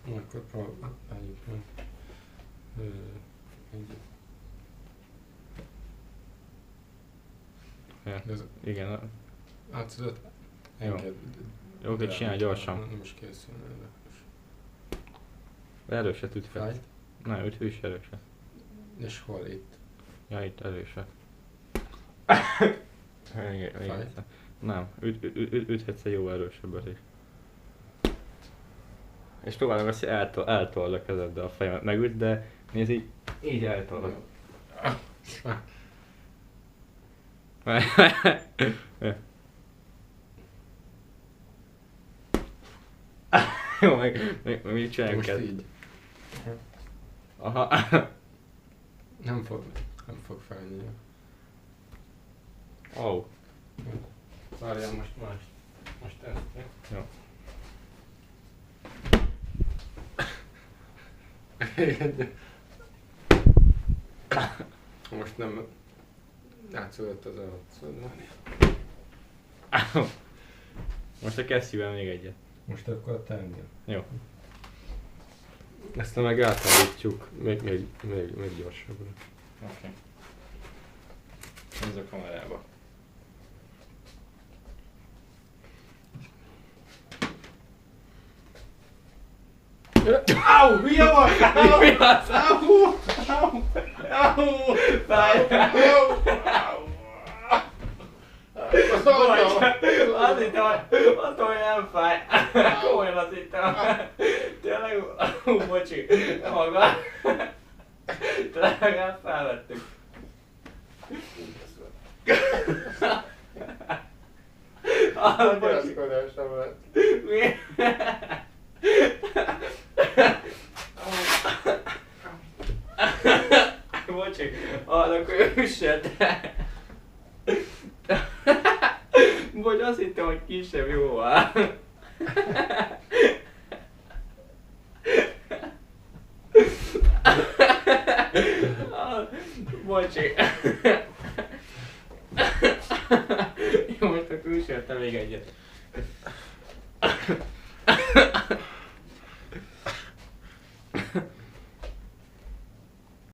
Akkor próbáljuk meg. Ja. Ez, Igen. hát tudod, Jó. engedd. Jó, hogy csinálj gyorsan. Nem is készülne erre. Erőset üt fel. Fájt? Na, üt is erőset. És hol itt? Ja, itt erőset. Fájt? Nem, üthetsz egy jó erősebbet is. És próbálom azt, hogy eltold a kezeddel a fejemet megüt, de nézd így eltold. Jó, meg mit csináljunk Most ezt? így. Aha. Nem fog fájni. Oh. Várjál most ezt. Jó. Most nem átszólott az alatt. Most a kesztyűvel még egyet. Most akkor a tengel. Jó. Ezt meg átállítjuk még gyorsabbra. Oké. Ez a kamerába. Au! Mi a vagy? Mi az? Au! Au! Fáj! Azt hittem, hogy nem fáj. Komolyan azt hittem. Tényleg, bocsi, maga. De legalább felvettük. Bocsi. Mi? Bocsi, annak ősed. Bocs, azt hittem, hogy kisebb jó áll. Bocsi. Jó, most a külsőt még egyet.